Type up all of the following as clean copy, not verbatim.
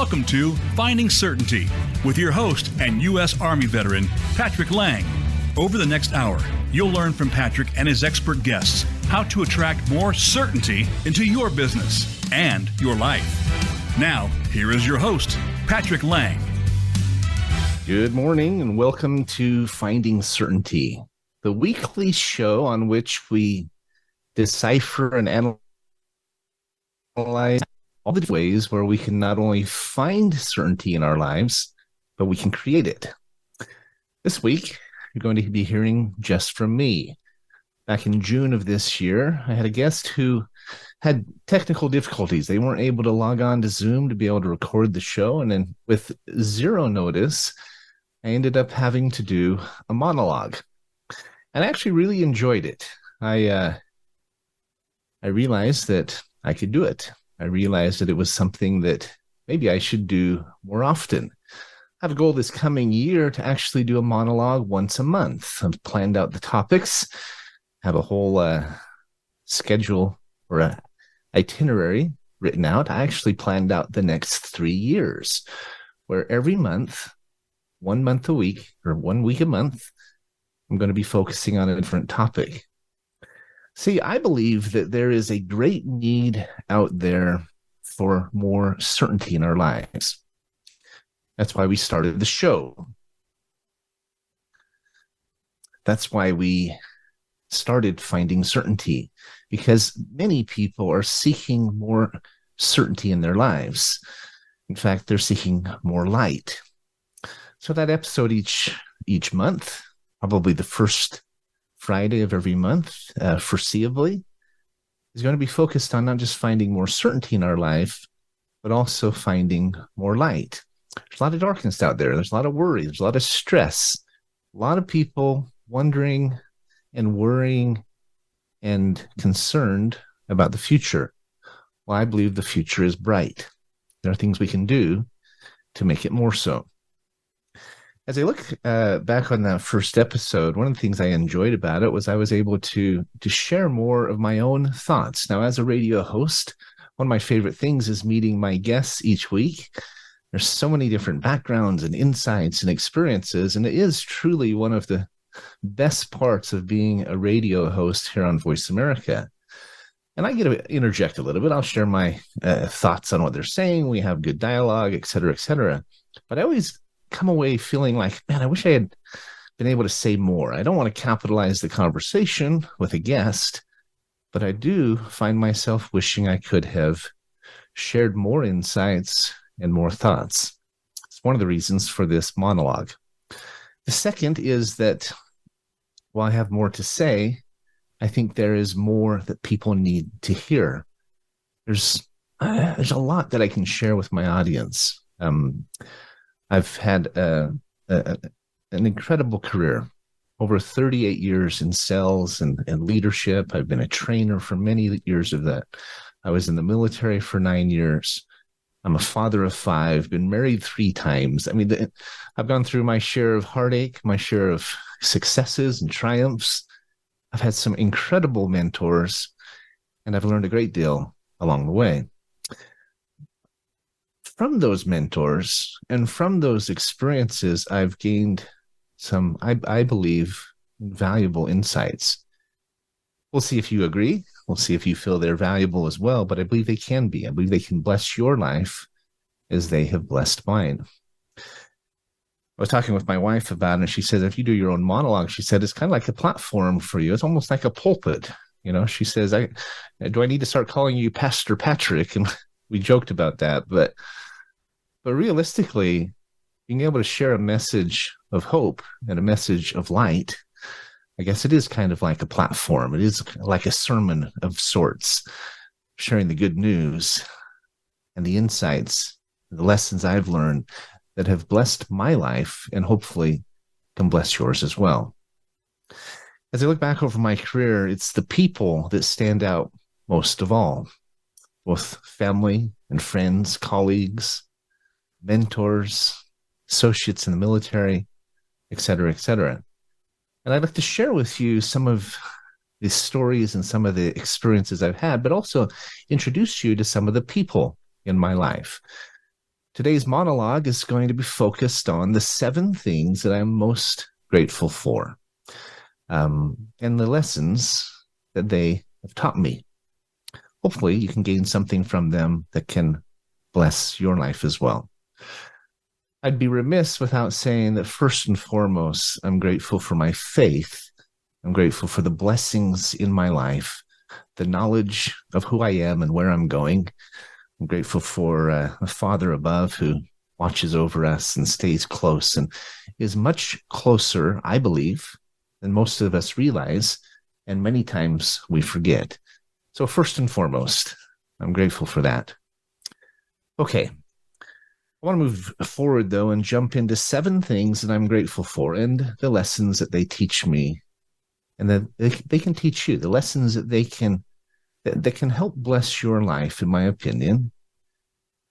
Welcome to Finding Certainty with your host and U.S. Army veteran, Patrick Laing. Over the next hour, you'll learn from Patrick and his expert guests how to attract more certainty into your business and your life. Now, here is your host, Patrick Laing. Good morning and welcome to Finding Certainty, the weekly show on which we decipher and analyze all the ways where we can not only find certainty in our lives, but we can create it. This week, you're going to be hearing just from me. Back in June of this year, I had a guest who had technical difficulties. They weren't able to log on to Zoom to be able to record the show. And then with zero notice, I ended up having to do a monologue. And I actually really enjoyed it. I realized that I could do it. I realized that it was something that maybe I should do more often. I have a goal this coming year to actually do a monologue once a month. I've planned out the topics, have a whole schedule or an itinerary written out. I actually planned out the next 3 years, where every month, 1 month a week, or 1 week a month, I'm going to be focusing on a different topic. See, I believe that there is a great need out there for more certainty in our lives. That's why we started the show. That's why we started Finding Certainty, because many people are seeking more certainty in their lives. In fact, they're seeking more light. So that episode each month, probably the first Friday of every month, foreseeably, is going to be focused on not just finding more certainty in our life, but also finding more light. There's a lot of darkness out there. There's a lot of worry. There's a lot of stress. A lot of people wondering and worrying and concerned about the future. Well, I believe the future is bright. There are things we can do to make it more so. As I look back on that first episode, one of the things I enjoyed about it was I was able to share more of my own thoughts. Now, as a radio host, one of my favorite things is meeting my guests each week. There's so many different backgrounds and insights and experiences, and it is truly one of the best parts of being a radio host here on Voice America. And I get to interject a little bit. I'll share my thoughts on what they're saying. We have good dialogue, et cetera, et cetera. But I always come away feeling like, man, I wish I had been able to say more. I don't want to capitalize the conversation with a guest, but I do find myself wishing I could have shared more insights and more thoughts. It's one of the reasons for this monologue. The second is that while I have more to say, I think there is more that people need to hear. There's a lot that I can share with my audience. I've had an incredible career, over 38 years in sales and leadership. I've been a trainer for many years of that. I was in the military for 9 years. I'm a father of 5, been married 3 times. I mean, I've gone through my share of heartache, my share of successes and triumphs. I've had some incredible mentors, and I've learned a great deal along the way. From those mentors and from those experiences, I've gained some, I believe, valuable insights. We'll see if you agree. We'll see if you feel they're valuable as well, but I believe they can be. I believe they can bless your life as they have blessed mine. I was talking with my wife about it, and she said, if you do your own monologue, she said, it's kind of like a platform for you. It's almost like a pulpit. You know, she says, do I need to start calling you Pastor Patrick? And we joked about that, but realistically, being able to share a message of hope and a message of light, I guess it is kind of like a platform. It is like a sermon of sorts, sharing the good news and the insights, the lessons I've learned that have blessed my life and hopefully can bless yours as well. As I look back over my career, it's the people that stand out most of all, both family and friends, colleagues, mentors, associates in the military, et cetera, et cetera. And I'd like to share with you some of the stories and some of the experiences I've had, but also introduce you to some of the people in my life. Today's monologue is going to be focused on the 7 things that I'm most grateful for, and the lessons that they have taught me. Hopefully, you can gain something from them that can bless your life as well. I'd be remiss without saying that first and foremost, I'm grateful for my faith. I'm grateful for the blessings in my life, the knowledge of who I am and where I'm going. I'm grateful for a Father above who watches over us and stays close and is much closer, I believe, than most of us realize, and many times we forget. So first and foremost, I'm grateful for that. Okay. I want to move forward, though, and jump into 7 things that I'm grateful for and the lessons that they teach me and that they can teach you, the lessons that they can that can help bless your life, in my opinion,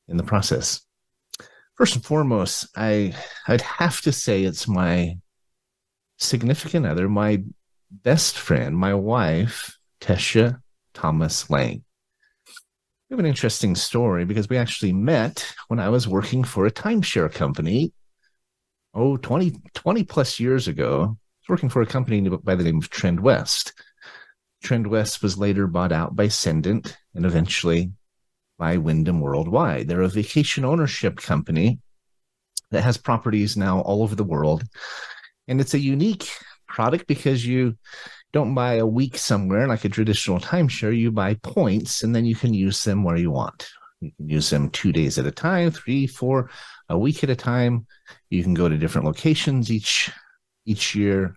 in the process. First and foremost, I'd have to say it's my significant other, my best friend, my wife, Tesha Thomas Laing. We have an interesting story because we actually met when I was working for a timeshare company, 20 plus years ago. I was working for a company by the name of Trend West. Trend West was later bought out by Ascendant and eventually by Wyndham Worldwide. They're a vacation ownership company that has properties now all over the world. And it's a unique product because you don't buy a week somewhere like a traditional timeshare. You buy points and then you can use them where you want. You can use them 2 days at a time, 3, 4, a week at a time. You can go to different locations each year.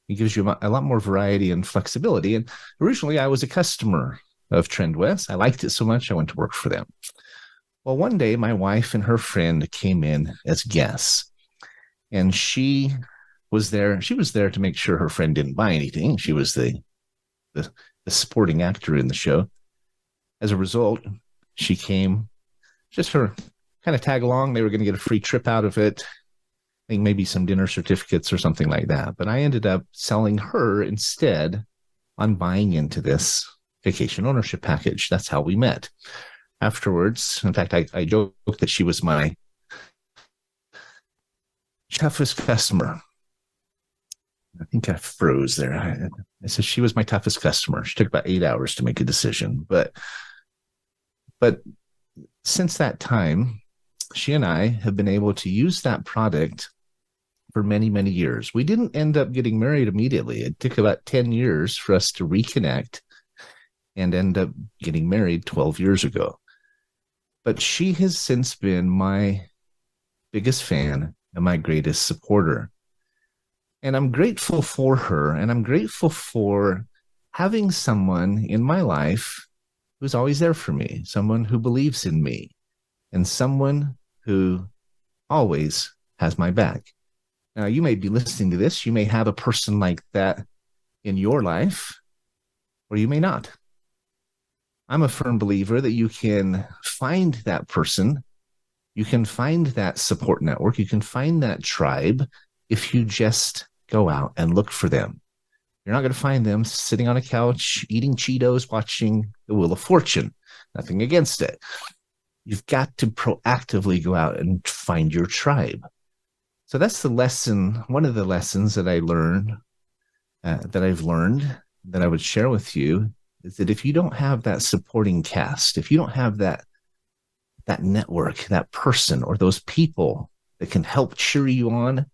It gives you a lot more variety and flexibility. And originally I was a customer of Trend West. I liked it so much I went to work for them. Well, one day my wife and her friend came in as guests, and she was there to make sure her friend didn't buy anything. She was the supporting actor in the show. As a result, she came just for kind of tag along. They were going to get a free trip out of it. I think maybe some dinner certificates or something like that. But I ended up selling her instead on buying into this vacation ownership package. That's how we met. Afterwards, in fact, I joke that she was my toughest customer. I think I froze there. I said she was my toughest customer. She took about 8 hours to make a decision. But since that time, she and I have been able to use that product for many, many years. We didn't end up getting married immediately. It took about 10 years for us to reconnect and end up getting married 12 years ago. But she has since been my biggest fan and my greatest supporter. And I'm grateful for her, and I'm grateful for having someone in my life who's always there for me, someone who believes in me, and someone who always has my back. Now, you may be listening to this. You may have a person like that in your life, or you may not. I'm a firm believer that you can find that person. You can find that support network. You can find that tribe if you just go out and look for them. You're not going to find them sitting on a couch, eating Cheetos, watching The Wheel of Fortune. Nothing against it. You've got to proactively go out and find your tribe. So that's the lesson, one of the lessons that I've learned, that I would share with you, is that if you don't have that supporting cast, if you don't have that network, that person or those people that can help cheer you on,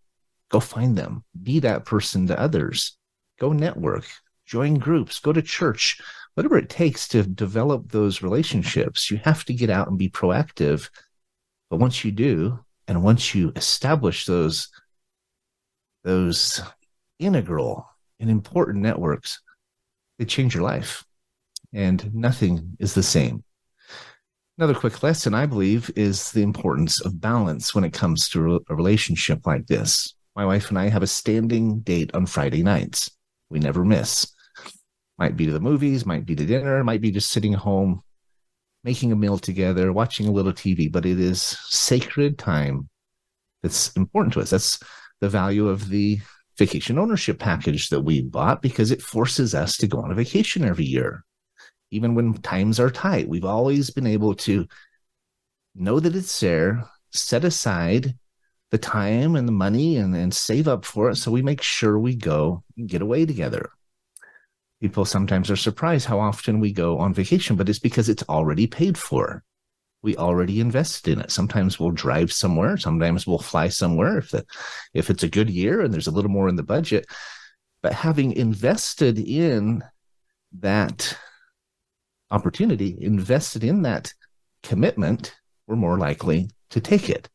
go find them. Be that person to others. Go network, join groups, go to church, whatever it takes to develop those relationships. You have to get out and be proactive. But once you do, and once you establish those integral and important networks, they change your life. And nothing is the same. Another quick lesson, I believe, is the importance of balance when it comes to a relationship like this. My wife and I have a standing date on Friday nights. We never miss. Might be to the movies, might be to dinner, might be just sitting home, making a meal together, watching a little TV, but it is sacred time that's important to us. That's the value of the vacation ownership package that we bought, because it forces us to go on a vacation every year. Even when times are tight, we've always been able to know that it's there, set aside the time and the money and save up for it, so we make sure we go and get away together. People sometimes are surprised how often we go on vacation, but it's because it's already paid for. We already invested in it. Sometimes we'll drive somewhere. Sometimes we'll fly somewhere if it's a good year and there's a little more in the budget. But having invested in that opportunity, invested in that commitment, we're more likely to take it.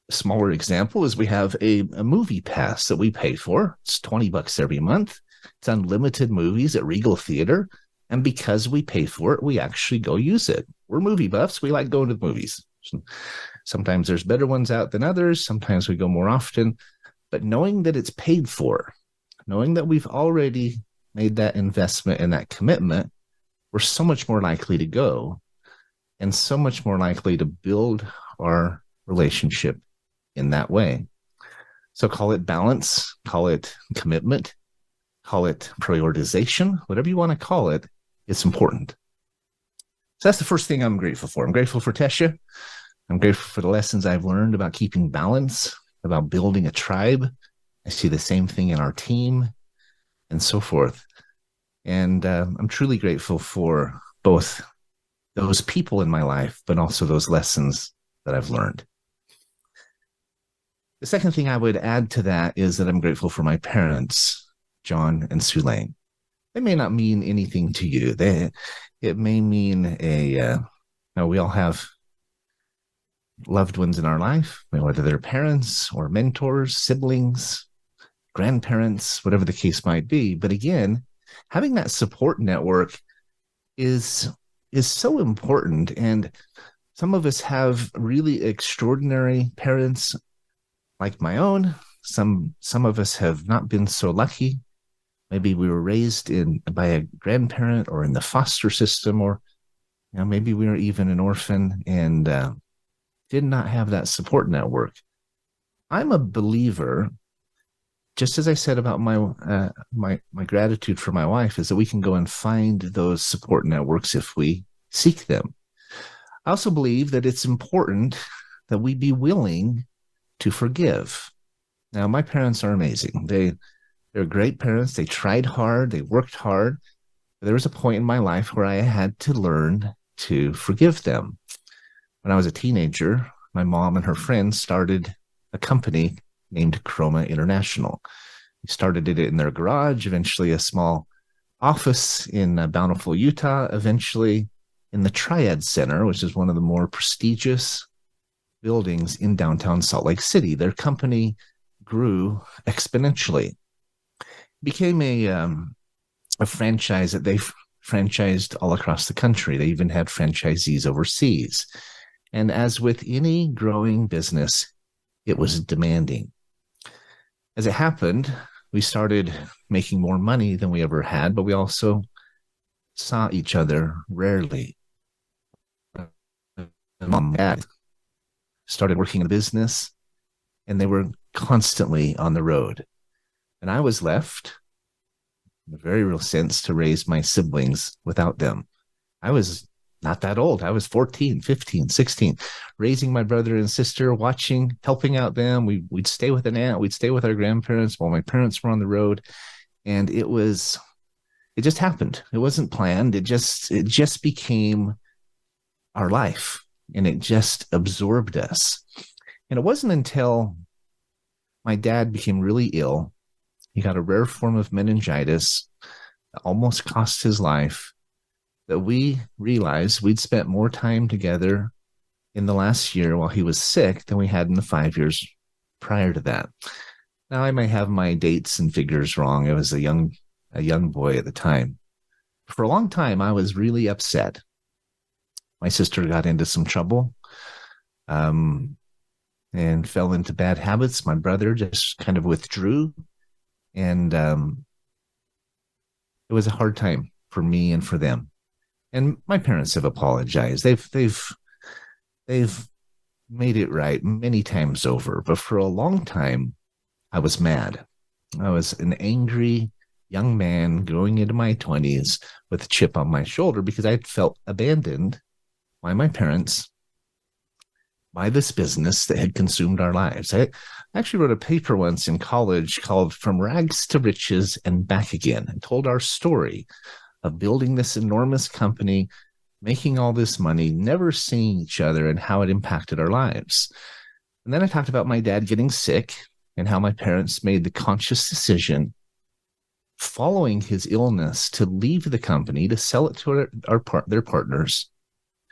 A smaller example is we have a movie pass that we pay for. It's $20 every month. It's unlimited movies at Regal Theater. And because we pay for it, we actually go use it. We're movie buffs. We like going to the movies. Sometimes there's better ones out than others. Sometimes we go more often. But knowing that it's paid for, knowing that we've already made that investment and that commitment, we're so much more likely to go and so much more likely to build our relationship in that way. So call it balance, call it commitment, call it prioritization, whatever you want to call it, it's important. So that's the first thing I'm grateful for. I'm grateful for Tesha. I'm grateful for the lessons I've learned about keeping balance, about building a tribe. I see the same thing in our team and so forth. And I'm truly grateful for both those people in my life, but also those lessons that I've learned. The second thing I would add to that is that I'm grateful for my parents, John and Sue Laing. They may not mean anything to you. It may mean we all have loved ones in our life, whether they're parents or mentors, siblings, grandparents, whatever the case might be. But again, having that support network is so important. And some of us have really extraordinary parents like my own. Some of us have not been so lucky. Maybe we were raised by a grandparent or in the foster system, or maybe we were even an orphan and did not have that support network. I'm a believer, just as I said about my gratitude for my wife, is that we can go and find those support networks if we seek them. I also believe that it's important that we be willing to forgive. Now, my parents are amazing. They're great parents. They tried hard. They worked hard. There was a point in my life where I had to learn to forgive them. When I was a teenager, my mom and her friends started a company named Chroma International. We started it in their garage, eventually a small office in Bountiful, Utah, eventually in the Triad Center, which is one of the more prestigious buildings in downtown Salt Lake City. Their company grew exponentially. Became a franchise that they franchised all across the country. They even had franchisees overseas. And as with any growing business, it was demanding. As it happened, we started making more money than we ever had, but we also saw each other rarely. Mom and Dad started working in the business, and they were constantly on the road. And I was left, in a very real sense, to raise my siblings without them. I was not that old. I was 14, 15, 16, raising my brother and sister, helping out them. We'd stay with an aunt. We'd stay with our grandparents while my parents were on the road. And it just happened. It wasn't planned. It just became our life, and it just absorbed us. And it wasn't until my dad became really ill. He got a rare form of meningitis that almost cost his life, that we realized we'd spent more time together in the last year while he was sick than we had in the 5 years prior to that. Now, I may have my dates and figures wrong. I was a young boy at the time. For a long time, I was really upset. My sister got into some trouble and fell into bad habits. My brother just kind of withdrew. And it was a hard time for me and for them. And my parents have apologized. They've made it right many times over. But for a long time, I was mad. I was an angry young man going into my 20s with a chip on my shoulder because I felt abandoned by my parents, by this business that had consumed our lives. I actually wrote a paper once in college called From Rags to Riches and Back Again, and told our story of building this enormous company, making all this money, never seeing each other, and how it impacted our lives. And then I talked about my dad getting sick and how my parents made the conscious decision following his illness to leave the company, to sell it to their partners,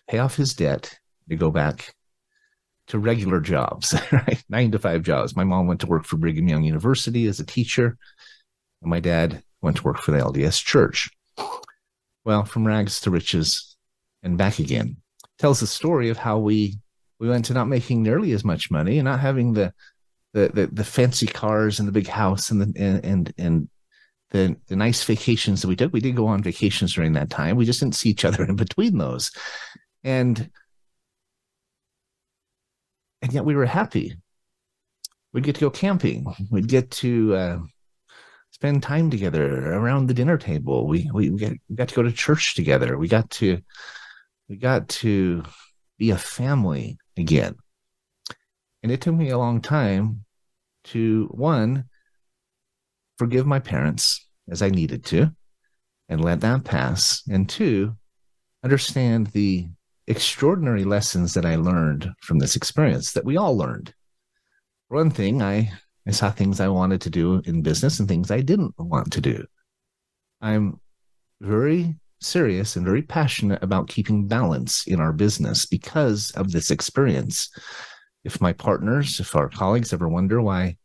pay off his debt, to go back to regular jobs, right? 9-to-5 jobs. My mom went to work for Brigham Young University as a teacher, and my dad went to work for the LDS Church. Well, From Rags to Riches and Back Again tells the story of how we went to not making nearly as much money and not having the fancy cars and the big house and the nice vacations that we took. We did go on vacations during that time. We just didn't see each other in between those. And yet we were happy. We'd get to go camping. We'd get to spend time together around the dinner table. We got to go to church together. We got to be a family again. And it took me a long time to, one, forgive my parents as I needed to and let that pass. And two, understand the extraordinary lessons that I learned from this experience, that we all learned. For one thing, I saw things I wanted to do in business and things I didn't want to do. I'm very serious and very passionate about keeping balance in our business because of this experience. If my partners, if our colleagues ever wonder why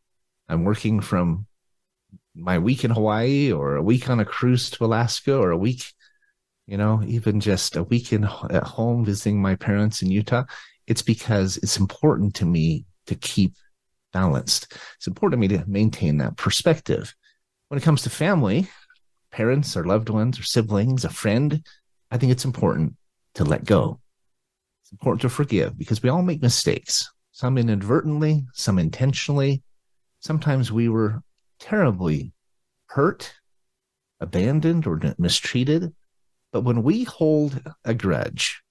I'm working from my week in Hawaii or a week on a cruise to Alaska or a week, even just a week at home visiting my parents in Utah, it's because it's important to me to keep balanced. It's important to me to maintain that perspective. When it comes to family, parents or loved ones or siblings, a friend, I think it's important to let go. It's important to forgive because we all make mistakes, some inadvertently, some intentionally. Sometimes we were terribly hurt, abandoned, or mistreated. But when we hold a grudge,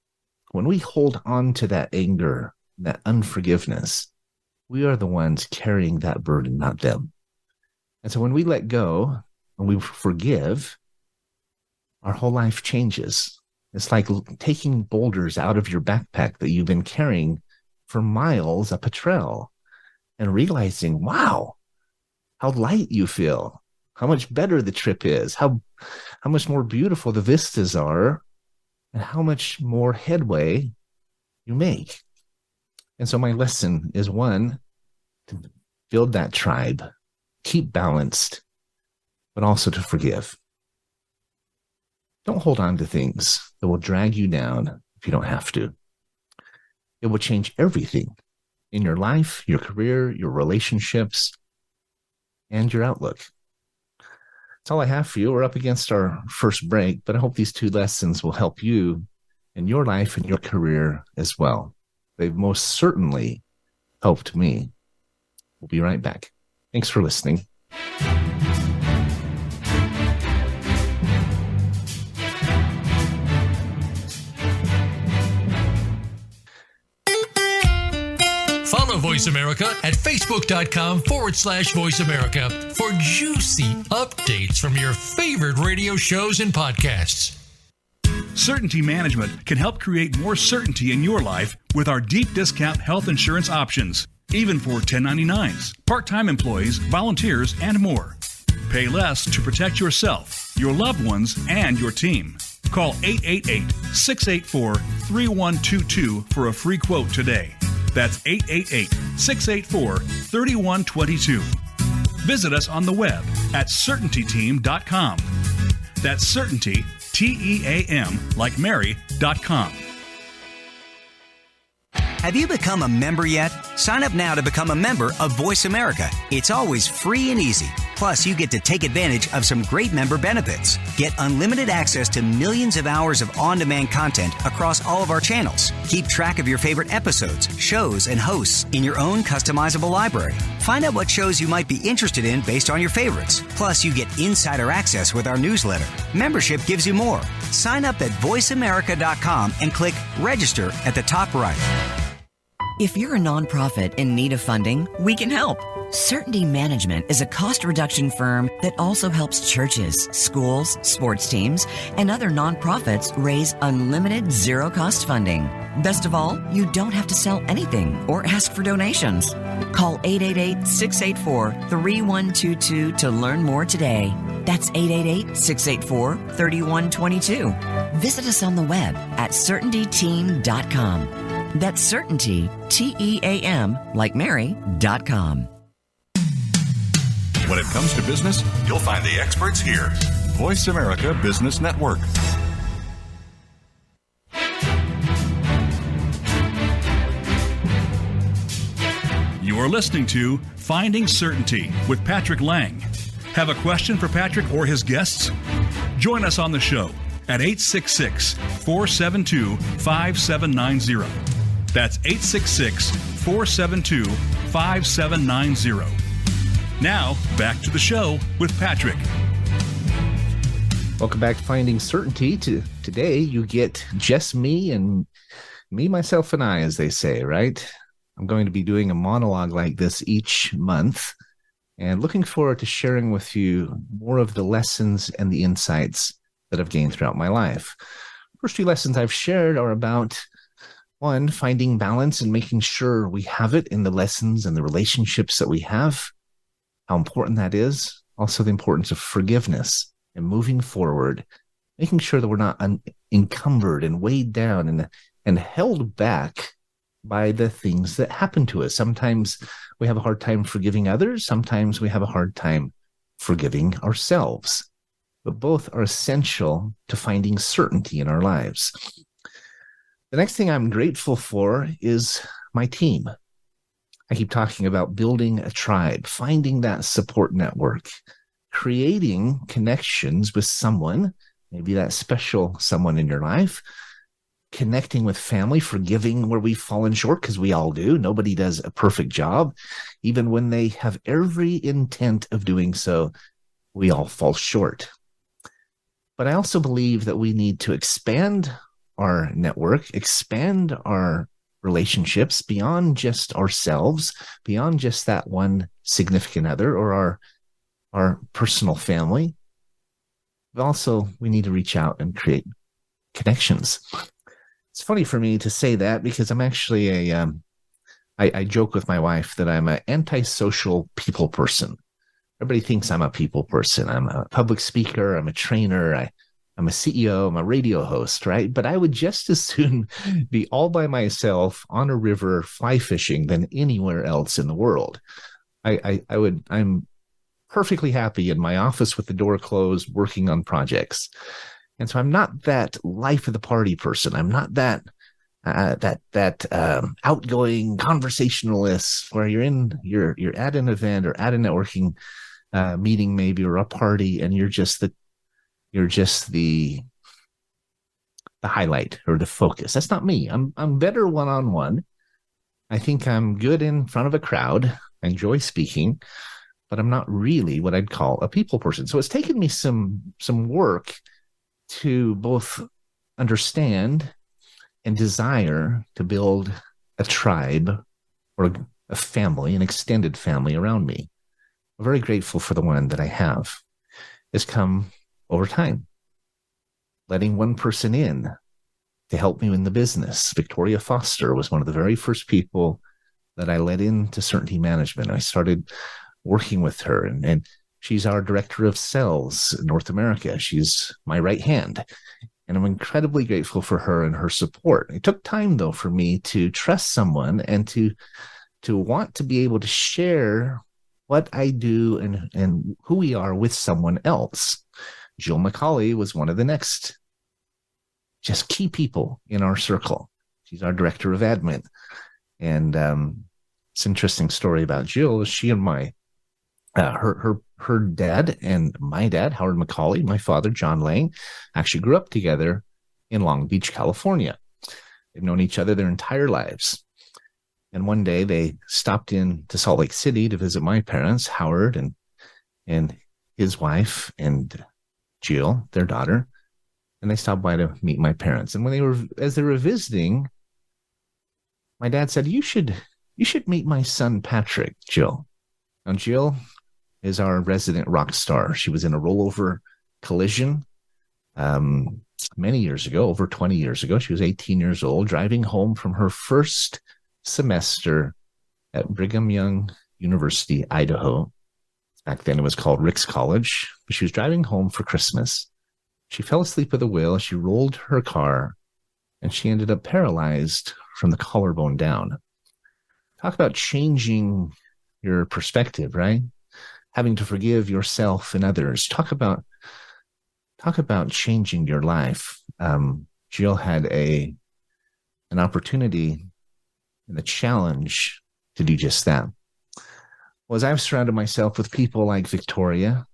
when we hold on to that anger, that unforgiveness, we are the ones carrying that burden, not them. And so when we let go and we forgive, our whole life changes. It's like taking boulders out of your backpack that you've been carrying for miles up a trail and realizing, wow, how light you feel, how much better the trip is, how much more beautiful the vistas are, and how much more headway you make. And so my lesson is, one, to build that tribe, keep balanced, but also to forgive. Don't hold on to things that will drag you down if you don't have to. It will change everything in your life, your career, your relationships, and your outlook. That's all I have for you. We're up against our first break, but I hope these two lessons will help you in your life and your career as well. They've most certainly helped me. We'll be right back. Thanks for listening. Follow Voice America at Facebook.com/Voice America for juicy updates from your favorite radio shows and podcasts. Certainty Management can help create more certainty in your life with our deep discount health insurance options, even for 1099s, part-time employees, volunteers, and more. Pay less to protect yourself, your loved ones, and your team. Call 888-684-3122 for a free quote today. That's 888-684-3122. Visit us on the web at CertaintyTeam.com. That's Certainty, T-E-A-M, like Mary.com. Have you become a member yet? Sign up now to become a member of Voice America. It's always free and easy. Plus, you get to take advantage of some great member benefits. Get unlimited access to millions of hours of on-demand content across all of our channels. Keep track of your favorite episodes, shows, and hosts in your own customizable library. Find out what shows you might be interested in based on your favorites. Plus, you get insider access with our newsletter. Membership gives you more. Sign up at voiceamerica.com and click Register at the top right. If you're a nonprofit in need of funding, we can help. Certainty Management is a cost reduction firm that also helps churches, schools, sports teams, and other nonprofits raise unlimited zero-cost funding. Best of all, you don't have to sell anything or ask for donations. Call 888-684-3122 to learn more today. That's 888-684-3122. Visit us on the web at CertaintyTeam.com. That's Certainty, Team, like Mary.com. When it comes to business, you'll find the experts here. Voice America Business Network. You are listening to Finding Certainty with Patrick Laing. Have a question for Patrick or his guests? Join us on the show at 866-472-5790. That's 866-472-5790. Now, back to the show with Patrick. Welcome back to Finding Certainty. Today, you get just me and me, myself, and I, as they say, right? I'm going to be doing a monologue like this each month and looking forward to sharing with you more of the lessons and the insights that I've gained throughout my life. First few lessons I've shared are about, one, finding balance and making sure we have it in the lessons and the relationships that we have, how important that is. Also, the importance of forgiveness and moving forward, making sure that we're not encumbered and weighed down and held back by the things that happen to us. Sometimes we have a hard time forgiving others. Sometimes we have a hard time forgiving ourselves. But both are essential to finding certainty in our lives. The next thing I'm grateful for is my team. I keep talking about building a tribe, finding that support network, creating connections with someone, maybe that special someone in your life, connecting with family, forgiving where we've fallen short, because we all do. Nobody does a perfect job. Even when they have every intent of doing so, we all fall short. But I also believe that we need to expand our network, expand our relationships beyond just ourselves, beyond just that one significant other or our personal family. But also, we need to reach out and create connections. It's funny for me to say that because I'm actually I joke with my wife that I'm an antisocial people person. Everybody thinks I'm a people person. I'm a public speaker. I'm a trainer. I'm a CEO. I'm a radio host, right? But I would just as soon be all by myself on a river fly fishing than anywhere else in the world. I'm perfectly happy in my office with the door closed, working on projects. And so I'm not that life of the party person. I'm not that outgoing conversationalist where you're at an event or at a networking meeting maybe, or a party, and you're just the highlight or the focus. That's not me. I'm better one-on-one. I think I'm good in front of a crowd. I enjoy speaking, but I'm not really what I'd call a people person. So it's taken me some work to both understand and desire to build a tribe or a family, an extended family around me. I'm very grateful for the one that I have. It's come over time, letting one person in to help me in the business. Victoria Foster was one of the very first people that I let into Certainty Management. I started working with her, and she's our director of sales in North America. She's my right hand, and I'm incredibly grateful for her and her support. It took time, though, for me to trust someone and to want to be able to share what I do and who we are with someone else. Jill McCauley was one of the next just key people in our circle. She's our director of admin. And it's an interesting story about Jill. She and her dad and my dad, Howard McCauley, my father, John Laing, actually grew up together in Long Beach, California. They've known each other their entire lives. And one day they stopped in to Salt Lake City to visit my parents, Howard and his wife and Jill, their daughter. And they stopped by to meet my parents. And as they were visiting, My dad said, you should meet my son, Patrick, Jill. Now, Jill is our resident rock star. She was in a rollover collision many years ago, over 20 years ago. She was 18 years old, driving home from her first semester at Brigham Young University, Idaho. Back then it was called Rick's College. But she was driving home for Christmas. She fell asleep at the wheel. She rolled her car, and she ended up paralyzed from the collarbone down. Talk about changing your perspective, right? Having to forgive yourself and others. Talk about changing your life. Jill had an opportunity and a challenge to do just that. Well, as I've surrounded myself with people like Victoria,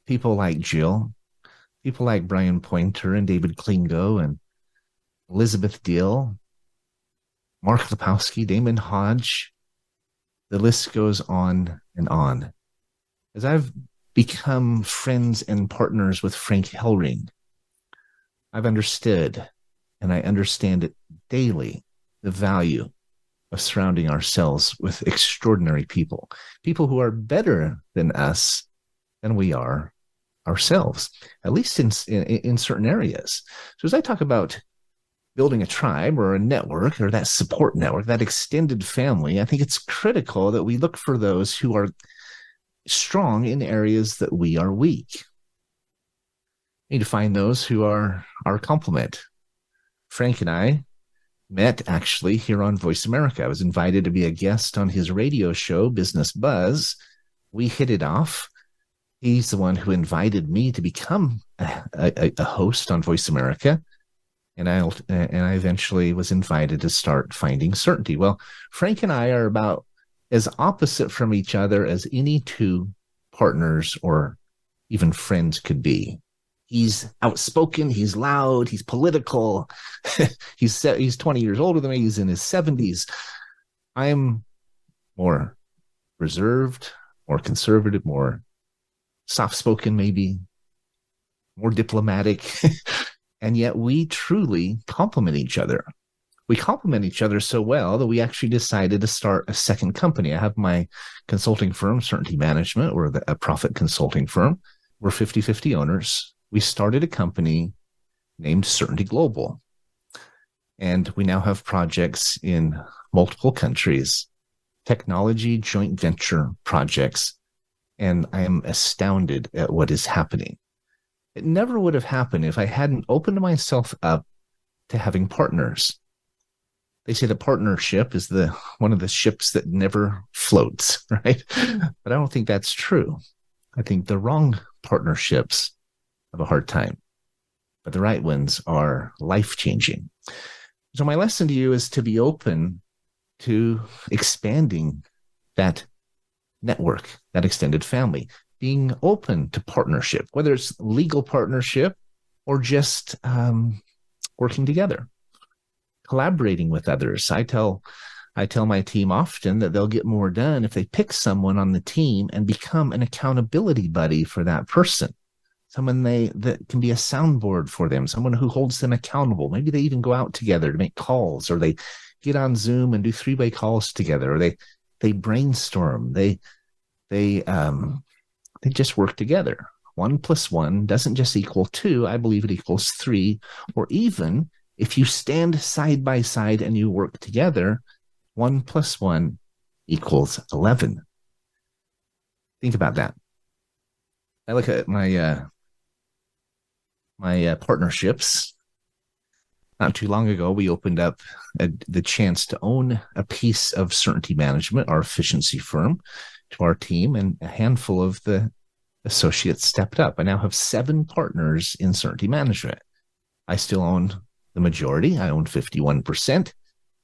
people like Jill, people like Brian Pointer and David Klingo and Elizabeth Dill, Mark Lepowski, Damon Hodge, the list goes on and on. As I've become friends and partners with Frank Hellring, I've understood, and I understand it daily, the value of surrounding ourselves with extraordinary people, people who are better than us than we are ourselves, at least in certain areas. So as I talk about building a tribe or a network or that support network, that extended family, I think it's critical that we look for those who are strong in areas that we are weak. We need to find those who are our complement. Frank and I met actually here on Voice America. I was invited to be a guest on his radio show, Business Buzz. We hit it off. He's the one who invited me to become a host on Voice America. And I eventually was invited to start Finding Certainty. Well, Frank and I are about as opposite from each other as any two partners or even friends could be. He's outspoken, he's loud, he's political. He's 20 years older than me, he's in his 70s. I'm more reserved, more conservative, more soft-spoken maybe, more diplomatic. And yet we truly complement each other. We complement each other so well that we actually decided to start a second company. I have my consulting firm, Certainty Management. We're a profit consulting firm. We're 50-50 owners. We started a company named Certainty Global. And we now have projects in multiple countries, technology joint venture projects. And I am astounded at what is happening. It never would have happened if I hadn't opened myself up to having partners. They say the partnership is one of the ships that never floats, right? But I don't think that's true. I think the wrong partnerships have a hard time, but the right ones are life-changing. So my lesson to you is to be open to expanding that network, that extended family, being open to partnership, whether it's legal partnership or just working together, collaborating with others. I tell my team often that they'll get more done if they pick someone on the team and become an accountability buddy for that person, someone that can be a soundboard for them, someone who holds them accountable. Maybe they even go out together to make calls, or they get on Zoom and do 3-way calls together, or they brainstorm. They just work together. 1 + 1 doesn't just equal 2. I believe it equals 3. Or even if you stand side by side and you work together, 1 + 1 equals 11. Think about that. I look at my partnerships. Not too long ago, we opened up the chance to own a piece of Certainty Management, our efficiency firm, to our team, and a handful of the associates stepped up. I now have 7 partners in Certainty Management. I still own the majority. I own 51%,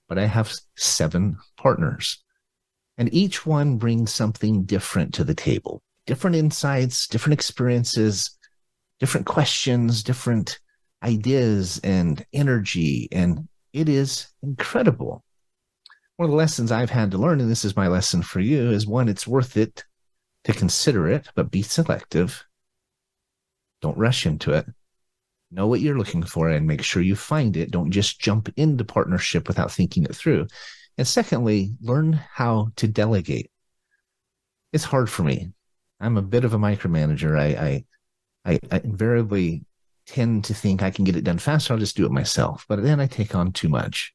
but I have 7 partners. And each one brings something different to the table. Different insights, different experiences, different questions, different ideas and energy. And it is incredible. One of the lessons I've had to learn, and this is my lesson for you, is one, it's worth it to consider it, but be selective. Don't rush into it. Know what you're looking for and make sure you find it. Don't just jump into partnership without thinking it through. And secondly, learn how to delegate. It's hard for me. I'm a bit of a micromanager. I invariably tend to think I can get it done faster. I'll just do it myself. But then I take on too much.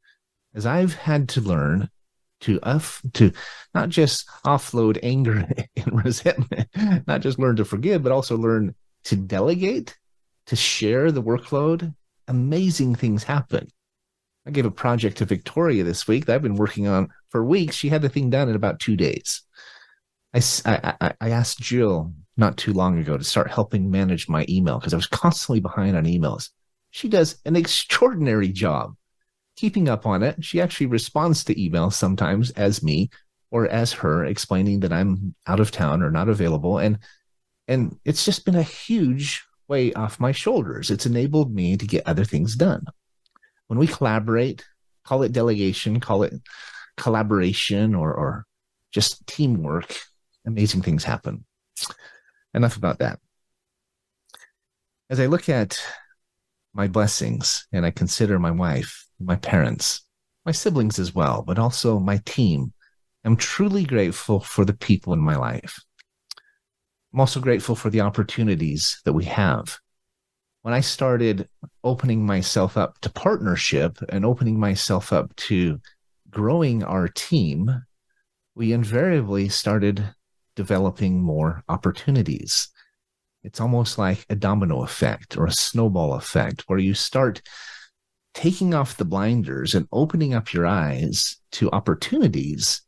As I've had to learn to not just offload anger and resentment, not just learn to forgive, but also learn to delegate, to share the workload, amazing things happen. I gave a project to Victoria this week that I've been working on for weeks. She had the thing done in about 2 days. I asked Jill not too long ago to start helping manage my email because I was constantly behind on emails. She does an extraordinary job keeping up on it. She actually responds to emails sometimes as me or as her, explaining that I'm out of town or not available. And it's just been a huge weight off my shoulders. It's enabled me to get other things done. When we collaborate, call it delegation, call it collaboration, or just teamwork, amazing things happen. Enough about that. As I look at my blessings and I consider my wife, my parents, my siblings as well, but also my team, I'm truly grateful for the people in my life. I'm also grateful for the opportunities that we have. When I started opening myself up to partnership and opening myself up to growing our team, we invariably started developing more opportunities. It's almost like a domino effect or a snowball effect where you start taking off the blinders and opening up your eyes to opportunities,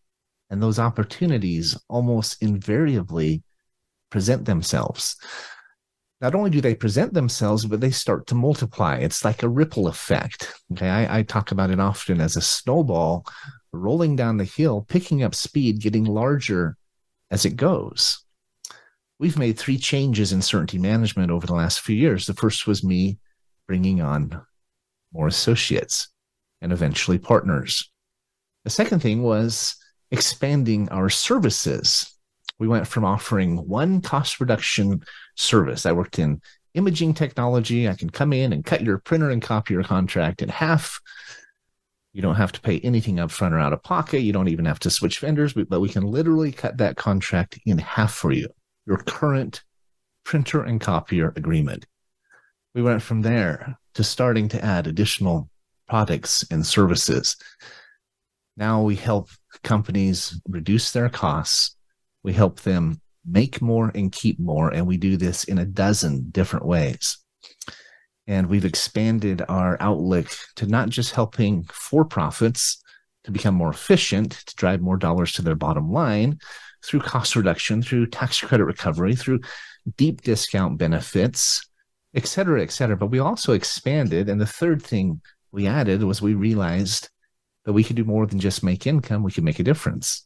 and those opportunities almost invariably present themselves. Not only do they present themselves, but they start to multiply. It's like a ripple effect. Okay, I talk about it often as a snowball rolling down the hill, picking up speed, getting larger as it goes. We've made 3 changes in certainty management over the last few years. The first was me bringing on more associates and eventually partners. The second thing was expanding our services. We went from offering one cost reduction service. I worked in imaging technology. I can come in and cut your printer and copier contract in half. You don't have to pay anything up front or out of pocket. You don't even have to switch vendors, but we can literally cut that contract in half for you, your current printer and copier agreement. We went from there to starting to add additional products and services. Now we help companies reduce their costs. We help them make more and keep more, and we do this in a dozen different ways. And we've expanded our outlook to not just helping for-profits to become more efficient, to drive more dollars to their bottom line through cost reduction, through tax credit recovery, through deep discount benefits, et cetera, et cetera. But we also expanded, and the third thing we added was we realized that we could do more than just make income, we could make a difference.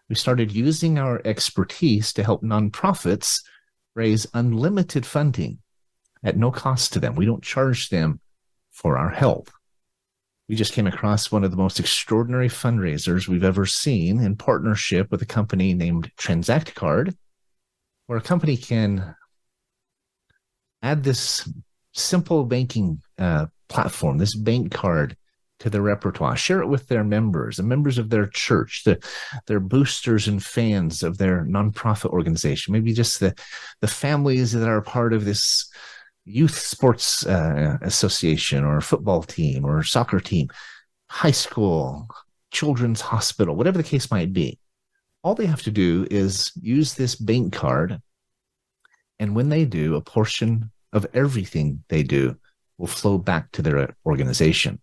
We started using our expertise to help nonprofits raise unlimited funding at no cost to them. We don't charge them for our help. We just came across one of the most extraordinary fundraisers we've ever seen in partnership with a company named Transact Card, where a company can add this simple banking platform, this bank card, to their repertoire, share it with their members, the members of their church, their boosters and fans of their nonprofit organization, maybe just the families that are part of this youth sports association or football team or soccer team, high school, children's hospital, whatever the case might be. All they have to do is use this bank card, and when they do, a portion of everything they do will flow back to their organization.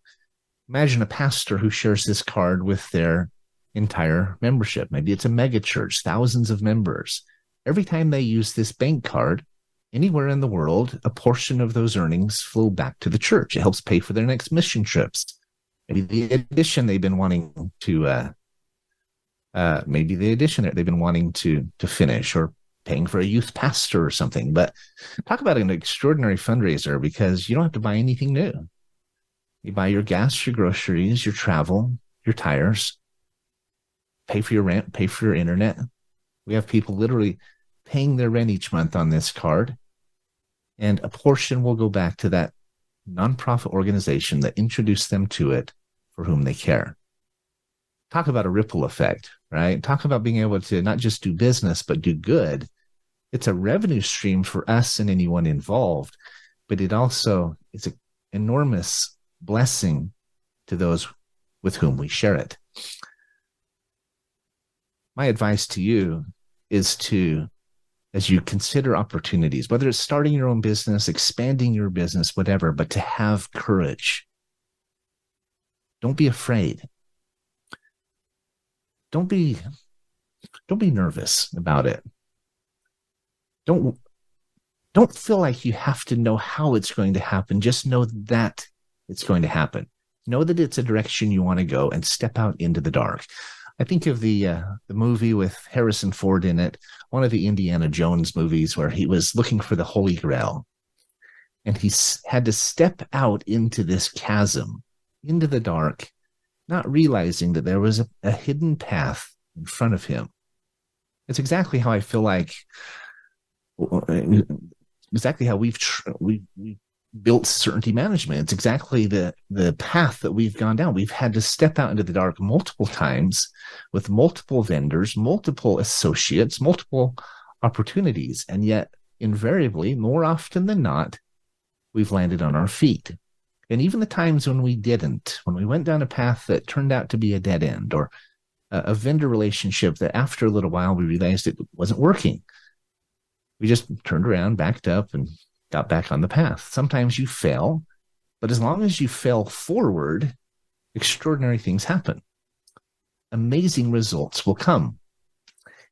Imagine a pastor who shares this card with their entire membership. Maybe it's a mega church, thousands of members. Every time they use this bank card, anywhere in the world, a portion of those earnings flow back to the church. It helps pay for their next mission trips. Maybe the edition they've been wanting to, finish, or paying for a youth pastor or something. But talk about an extraordinary fundraiser, because you don't have to buy anything new. You buy your gas, your groceries, your travel, your tires, pay for your rent, pay for your internet. We have people literally paying their rent each month on this card, and a portion will go back to that nonprofit organization that introduced them to it, for whom they care. Talk about a ripple effect, right? Talk about being able to not just do business, but do good. It's a revenue stream for us and anyone involved, but it also is an enormous blessing to those with whom we share it. My advice to you is to, as you consider opportunities, whether it's starting your own business, expanding your business, whatever, but to have courage. Don't be afraid. Don't be nervous about it. Don't feel like you have to know how it's going to happen. Just know that it's going to happen. Know that it's a direction you want to go and step out into the dark. I think of the movie with Harrison Ford in it, one of the Indiana Jones movies where he was looking for the Holy Grail. And he had to step out into this chasm, into the dark, not realizing that there was a hidden path in front of him. It's exactly how I feel like, exactly how we've built certainty management. It's exactly the path that we've gone down. We've had to step out into the dark multiple times with multiple vendors, multiple associates, multiple opportunities. And yet, invariably, more often than not, we've landed on our feet. And even the times when we didn't, when we went down a path that turned out to be a dead end, or a vendor relationship that after a little while we realized it wasn't working, we just turned around, backed up, and got back on the path. Sometimes you fail, but as long as you fail forward, extraordinary things happen. Amazing results will come.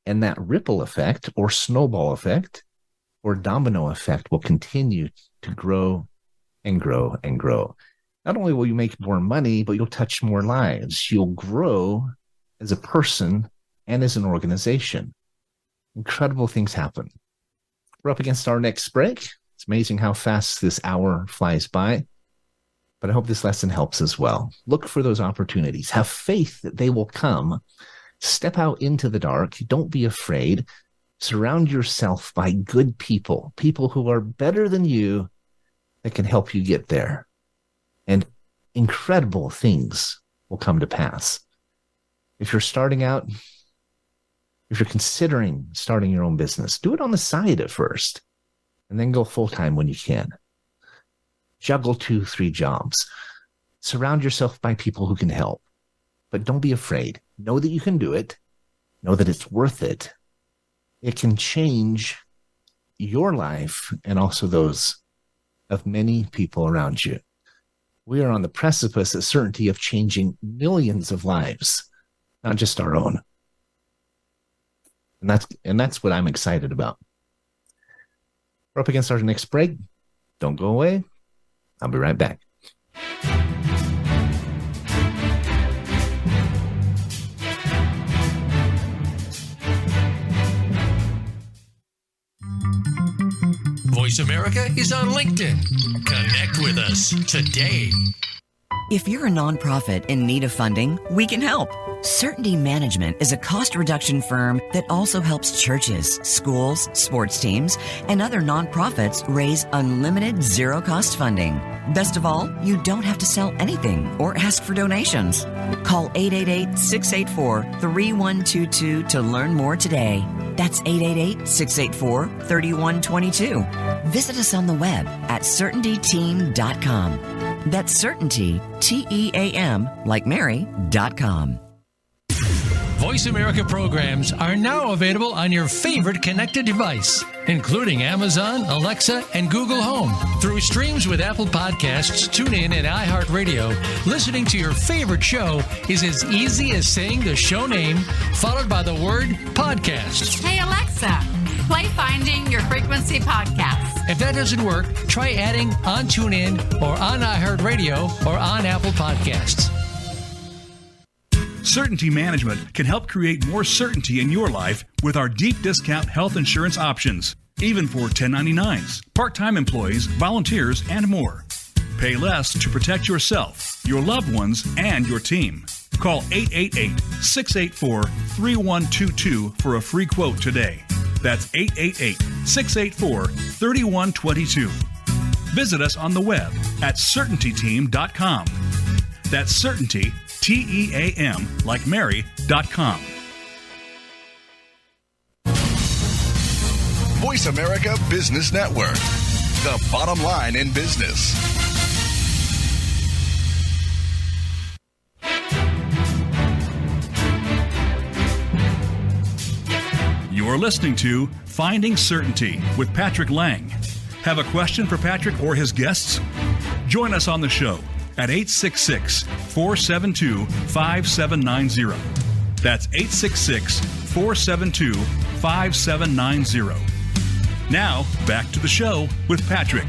And that ripple effect or snowball effect or domino effect will continue to grow and grow and grow. Not only will you make more money, but you'll touch more lives. You'll grow as a person and as an organization. Incredible things happen. We're up against our next break. It's amazing how fast this hour flies by, but I hope this lesson helps as well. Look for those opportunities. Have faith that they will come. Step out into the dark. Don't be afraid. Surround yourself by good people, people who are better than you that can help you get there. And incredible things will come to pass. If you're starting out, if you're considering starting your own business, do it on the side at first. And then go full-time when you can. Juggle 2-3 jobs. Surround yourself by people who can help. But don't be afraid. Know that you can do it. Know that it's worth it. It can change your life and also those of many people around you. We are on the precipice of certainty of changing millions of lives, not just our own. And that's what I'm excited about. We're up against our next break. Don't go away. I'll be right back. Voice America is on LinkedIn. Connect with us today. If you're a nonprofit in need of funding, we can help. Certainty Management is a cost reduction firm that also helps churches, schools, sports teams, and other nonprofits raise unlimited zero-cost funding. Best of all, you don't have to sell anything or ask for donations. Call 888-684-3122 to learn more today. That's 888-684-3122. Visit us on the web at CertaintyTeam.com. That's Certainty, T-E-A-M, like Mary.com. Voice America programs are now available on your favorite connected device, including Amazon, Alexa, and Google Home. Through streams with Apple Podcasts, TuneIn, and iHeartRadio, listening to your favorite show is as easy as saying the show name followed by the word podcast. Hey, Alexa, play Finding Your Frequency podcast. If that doesn't work, try adding on TuneIn or on iHeartRadio or on Apple Podcasts. Certainty Management can help create more certainty in your life with our deep discount health insurance options, even for 1099s, part-time employees, volunteers, and more. Pay less to protect yourself, your loved ones, and your team. Call 888-684-3122 for a free quote today. That's 888-684-3122. Visit us on the web at CertaintyTeam.com. That's Certainty, TEAM, like Mary.com. Voice America Business Network, the bottom line in business. You are listening to Finding Certainty with Patrick Laing. Have a question for Patrick or his guests? Join us on the show at 866-472-5790. That's 866-472-5790. Now, back to the show with Patrick.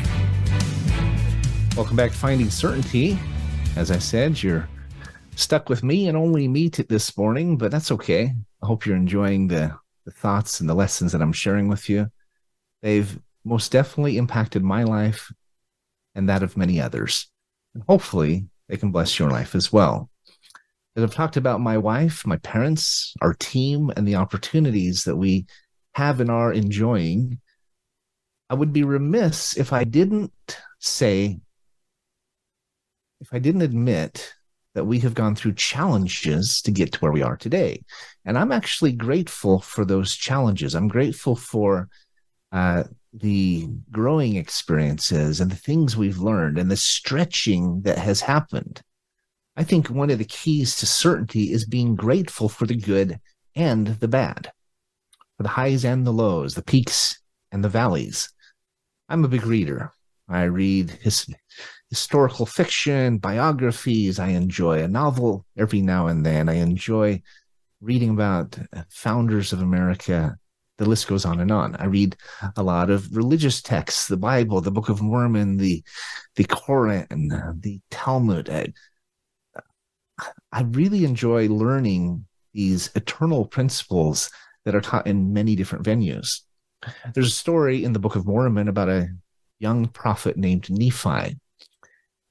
Welcome back to Finding Certainty. As I said, you're stuck with me and only me this morning, but that's okay. I hope you're enjoying the thoughts and the lessons that I'm sharing with you. They've most definitely impacted my life and that of many others. And hopefully they can bless your life as well. As I've talked about my wife, my parents, our team, and the opportunities that we have and are enjoying, I would be remiss if I didn't admit that we have gone through challenges to get to where we are today. And I'm actually grateful for those challenges. I'm grateful for the growing experiences and the things we've learned and the stretching that has happened. I think one of the keys to certainty is being grateful for the good and the bad, for the highs and the lows, the peaks and the valleys. I'm a big reader. I read historical fiction, biographies. I enjoy a novel every now and then. I enjoy reading about founders of America. The list goes on and on. I read a lot of religious texts, the Bible, the Book of Mormon, the Quran, the Talmud. I really enjoy learning these eternal principles that are taught in many different venues. There's a story in the Book of Mormon about a young prophet named Nephi.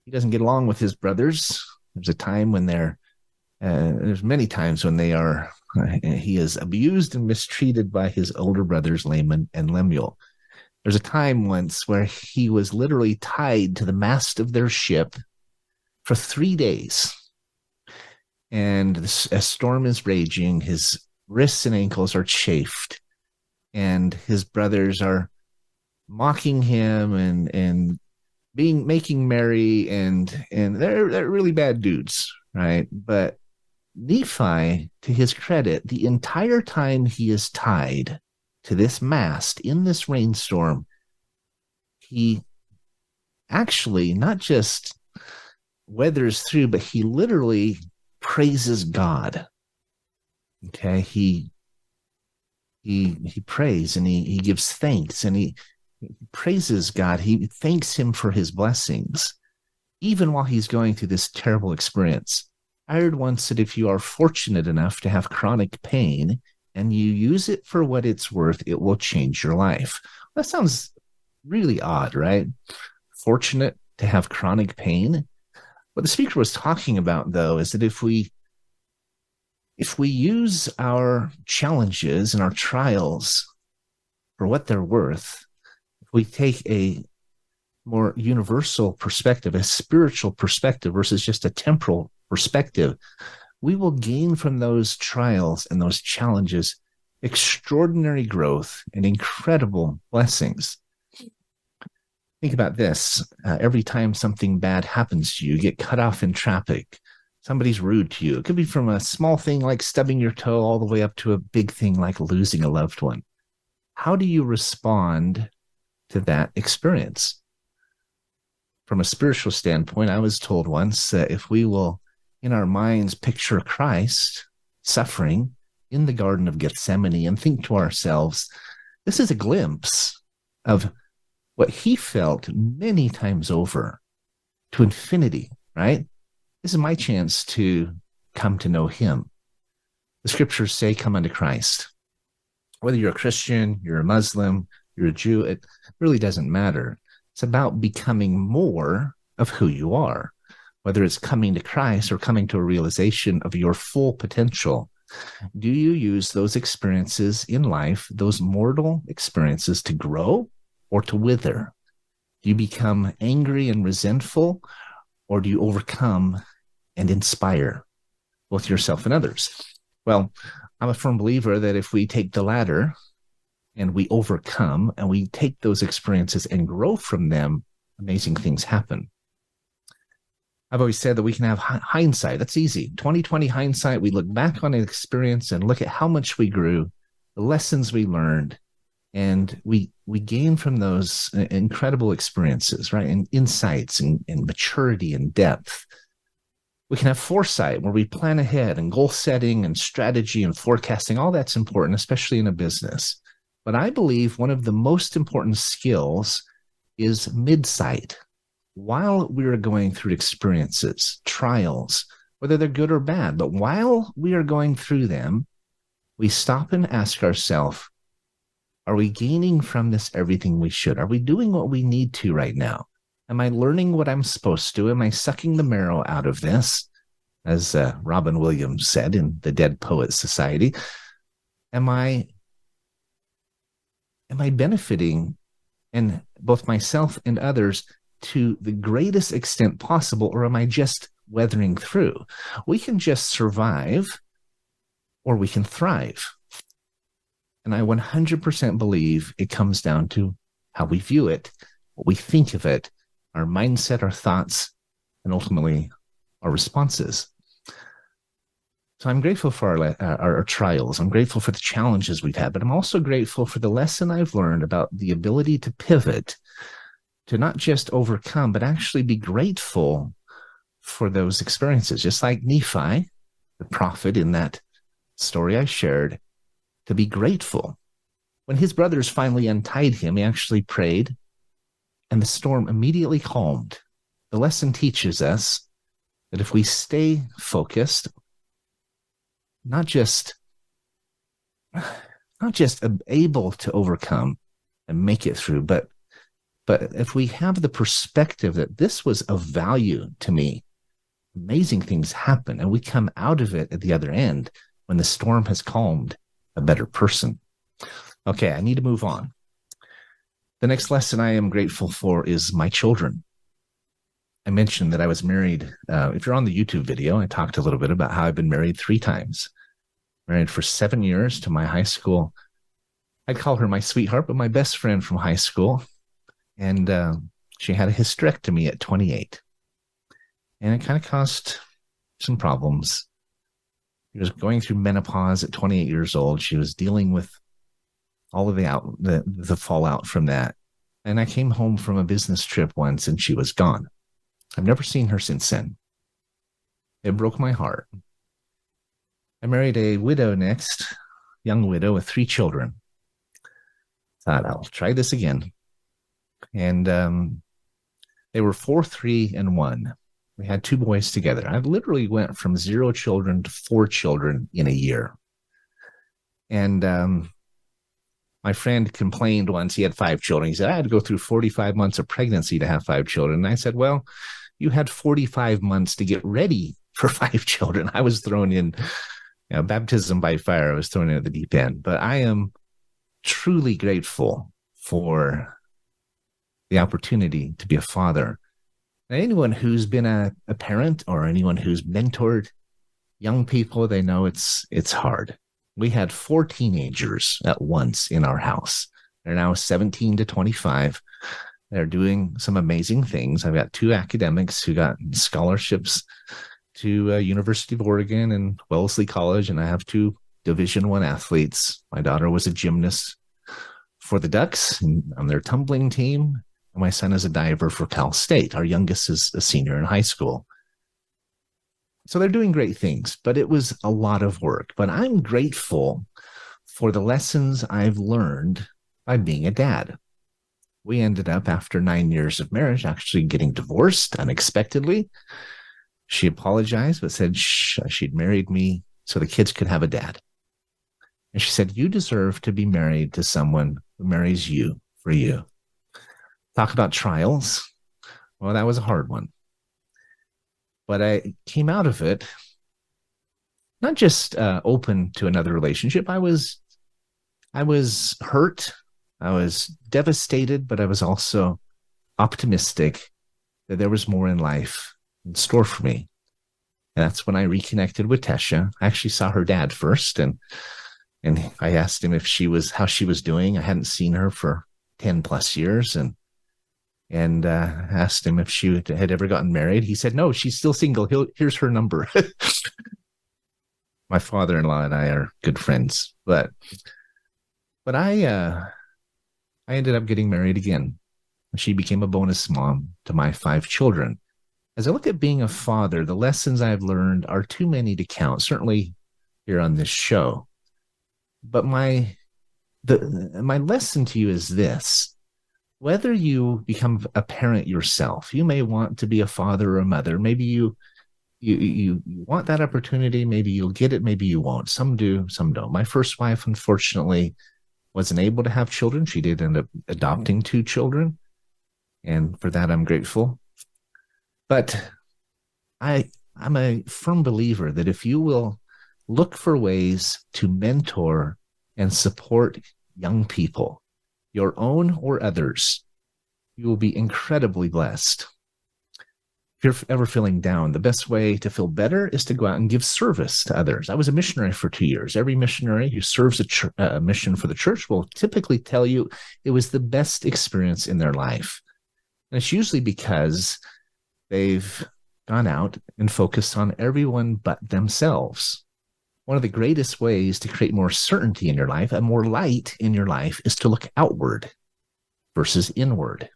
He doesn't get along with his brothers. There's a time when there's many times when he is abused and mistreated by his older brothers, Laman and Lemuel. There's a time once where he was literally tied to the mast of their ship for 3 days. And a storm is raging. His wrists and ankles are chafed. And his brothers are mocking him and making merry, and they're really bad dudes, right? But Nephi, to his credit, the entire time he is tied to this mast in this rainstorm, he actually not just weathers through, but he literally praises God. Okay, he prays and he gives thanks and he praises God. He thanks him for his blessings, even while he's going through this terrible experience. I heard once that if you are fortunate enough to have chronic pain and you use it for what it's worth, it will change your life. That sounds really odd, right? Fortunate to have chronic pain. What the speaker was talking about, though, is that if we use our challenges and our trials for what they're worth, if we take a more universal perspective, a spiritual perspective versus just a temporal perspective, we will gain from those trials and those challenges extraordinary growth and incredible blessings. Think about this. Every time something bad happens to you, you get cut off in traffic, somebody's rude to you. It could be from a small thing like stubbing your toe all the way up to a big thing like losing a loved one. How do you respond to that experience? From a spiritual standpoint, I was told once that if we will, in our minds, picture Christ suffering in the Garden of Gethsemane and think to ourselves, this is a glimpse of what he felt many times over to infinity, right? This is my chance to come to know him. The scriptures say, come unto Christ. Whether you're a Christian, you're a Muslim, you're a Jew, it really doesn't matter. It's about becoming more of who you are, whether it's coming to Christ or coming to a realization of your full potential. Do you use those experiences in life, those mortal experiences, to grow or to wither? Do you become angry and resentful, or do you overcome and inspire? both yourself and others. Well, I'm a firm believer that if we take the latter and we overcome and we take those experiences and grow from them, amazing things happen. I've always said that we can have hindsight. That's easy. 2020 hindsight. We look back on an experience and look at how much we grew, the lessons we learned, and we gain from those incredible experiences, right? And insights and maturity and depth. We can have foresight where we plan ahead, and goal setting and strategy and forecasting. All that's important, especially in a business. But I believe one of the most important skills is midsight. While we are going through experiences, trials, whether they're good or bad, but while we are going through them, we stop and ask ourselves, are we gaining from this everything we should? Are we doing what we need to right now? Am I learning what I'm supposed to? Am I sucking the marrow out of this? As Robin Williams said in the Dead Poets Society, am I benefiting, and both myself and others, to the greatest extent possible, or am I just weathering through? We can just survive, or we can thrive. And I 100% believe it comes down to how we view it, what we think of it, our mindset, our thoughts, and ultimately our responses. So I'm grateful for our trials. I'm grateful for the challenges we've had, but I'm also grateful for the lesson I've learned about the ability to pivot, to not just overcome, but actually be grateful for those experiences. Just like Nephi, the prophet in that story I shared, to be grateful. When his brothers finally untied him, he actually prayed, and the storm immediately calmed. The lesson teaches us that if we stay focused, not just able to overcome and make it through, but if we have the perspective that this was of value to me, amazing things happen, and we come out of it at the other end when the storm has calmed, a better person. Okay, I need to move on. The next lesson I am grateful for is my children. I mentioned that I was married. If you're on the YouTube video, I talked a little bit about how I've been married 3 times. Married for 7 years to my high school. I'd call her my sweetheart, but my best friend from high school. And she had a hysterectomy at 28. And it kind of caused some problems. She was going through menopause at 28 years old. She was dealing with all of the fallout from that. And I came home from a business trip once and she was gone. I've never seen her since then. It broke my heart. I married a widow next, young widow with 3 children. Thought, I'll try this again. And they were 4, 3, and 1. We had 2 boys together. I literally went from 0 children to 4 children in a year. And my friend complained once he had 5 children. He said, I had to go through 45 months of pregnancy to have 5 children. And I said, well, you had 45 months to get ready for 5 children. I was thrown in, baptism by fire. I was thrown in at the deep end. But I am truly grateful for the opportunity to be a father. And anyone who's been a parent or anyone who's mentored young people, they know it's hard. We had 4 teenagers at once in our house. They're now 17 to 25. They're doing some amazing things. I've got 2 academics who got scholarships to University of Oregon and Wellesley College, and I have 2 Division I athletes. My daughter was a gymnast for the Ducks on their tumbling team. And my son is a diver for Cal State. Our youngest is a senior in high school. So they're doing great things, but it was a lot of work. But I'm grateful for the lessons I've learned by being a dad. We ended up, after 9 years of marriage, actually getting divorced unexpectedly. She apologized, but said she'd married me so the kids could have a dad. And she said, you deserve to be married to someone who marries you for you. Talk about trials. Well, that was a hard one. But I came out of it not just open to another relationship. I was hurt. I was devastated, but I was also optimistic that there was more in life in store for me. And that's when I reconnected with Tesha. I actually saw her dad first, and I asked him how she was doing. I hadn't seen her for 10 plus years, and asked him if she had ever gotten married. He said, no, she's still single. Here's her number. My father-in-law and I are good friends, but I ended up getting married again. She became a bonus mom to my 5 children. As I look at being a father, the lessons I've learned are too many to count, certainly here on this show. But my lesson to you is this. Whether you become a parent yourself, you may want to be a father or a mother. Maybe you want that opportunity. Maybe you'll get it. Maybe you won't. Some do, some don't. My first wife, unfortunately, wasn't able to have children. She did end up adopting 2 children. And for that, I'm grateful. But I'm a firm believer that if you will look for ways to mentor and support young people, your own or others, you will be incredibly blessed. If you're ever feeling down, the best way to feel better is to go out and give service to others. I was a missionary for 2 years. Every missionary who serves a mission for the church will typically tell you it was the best experience in their life. And it's usually because they've gone out and focused on everyone but themselves. One of the greatest ways to create more certainty in your life and more light in your life is to look outward versus inward.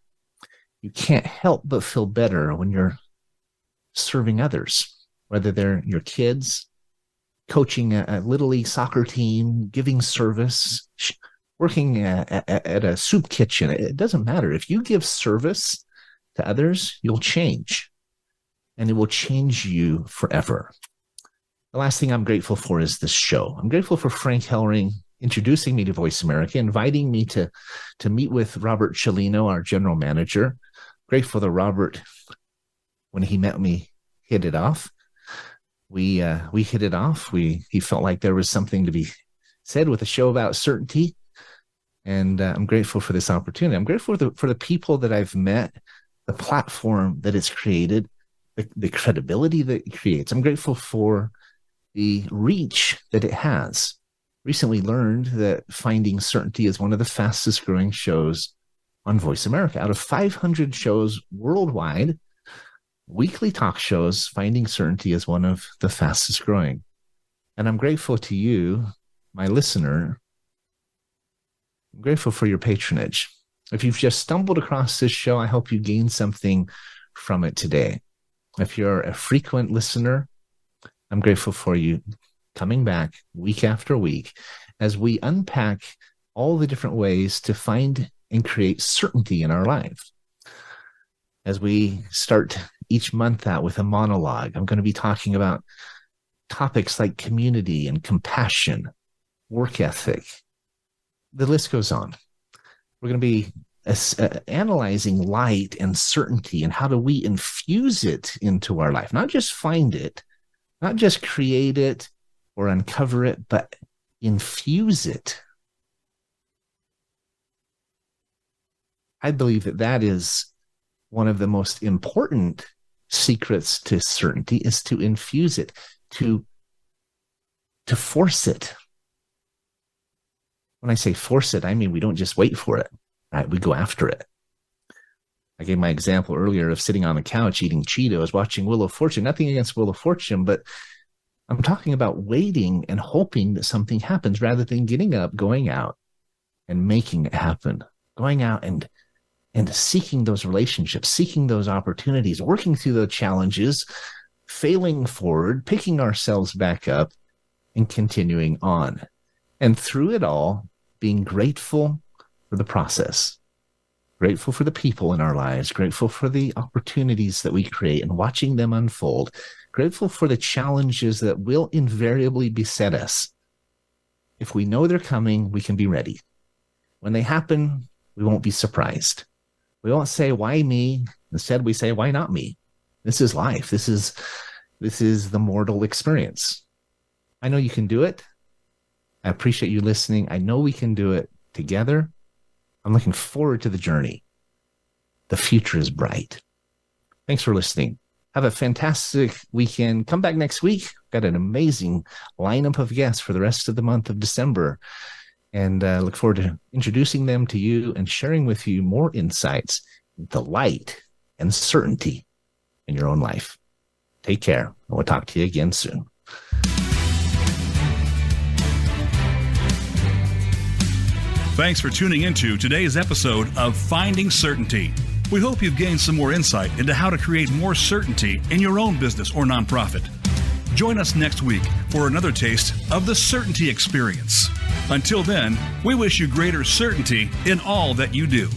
You can't help but feel better when you're serving others, whether they're your kids, coaching a Little League soccer team, giving service, working at a soup kitchen. It doesn't matter. If you give service to others, you'll change, and it will change you forever. The last thing I'm grateful for is this show. I'm grateful for Frank Hellring introducing me to Voice America, inviting me to meet with Robert Cellino, our general manager. Grateful that Robert, when he met me, hit it off. We hit it off. He felt like there was something to be said with a show about certainty, and I'm grateful for this opportunity. I'm grateful for the people that I've met, the platform that it's created, the credibility that it creates. I'm grateful for the reach that it has. Recently learned that Finding Certainty is one of the fastest growing shows on Voice America. Out of 500 shows worldwide, weekly talk shows, Finding Certainty is one of the fastest growing. And I'm grateful to you, my listener. I'm grateful for your patronage. If you've just stumbled across this show, I hope you gain something from it today. If you're a frequent listener, I'm grateful for you coming back week after week as we unpack all the different ways to find and create certainty in our life. As we start each month out with a monologue, I'm going to be talking about topics like community and compassion, work ethic. The list goes on. We're going to be analyzing light and certainty and how do we infuse it into our life, not just find it, not just create it or uncover it, but infuse it. I believe that is one of the most important secrets to certainty, is to infuse it, to force it. When I say force it, I mean we don't just wait for it, right? We go after it. I gave my example earlier of sitting on the couch eating Cheetos, watching Wheel of Fortune. Nothing against Wheel of Fortune, but I'm talking about waiting and hoping that something happens rather than getting up, going out and making it happen, going out and seeking those relationships, seeking those opportunities, working through the challenges, failing forward, picking ourselves back up and continuing on. And through it all, being grateful for the process, grateful for the people in our lives, grateful for the opportunities that we create and watching them unfold, grateful for the challenges that will invariably beset us. If we know they're coming, we can be ready. When they happen, we won't be surprised. We won't say, why me? Instead, we say, why not me? This is life. This is the mortal experience. I know you can do it. I appreciate you listening. I know we can do it together. I'm looking forward to the journey. The future is bright. Thanks for listening. Have a fantastic weekend. Come back next week. Got an amazing lineup of guests for the rest of the month of December. And look forward to introducing them to you and sharing with you more insights into light and certainty in your own life. Take care, and we'll talk to you again soon. Thanks for tuning into today's episode of Finding Certainty. We hope you've gained some more insight into how to create more certainty in your own business or nonprofit. Join us next week for another taste of the Certainty Experience. Until then, we wish you greater certainty in all that you do.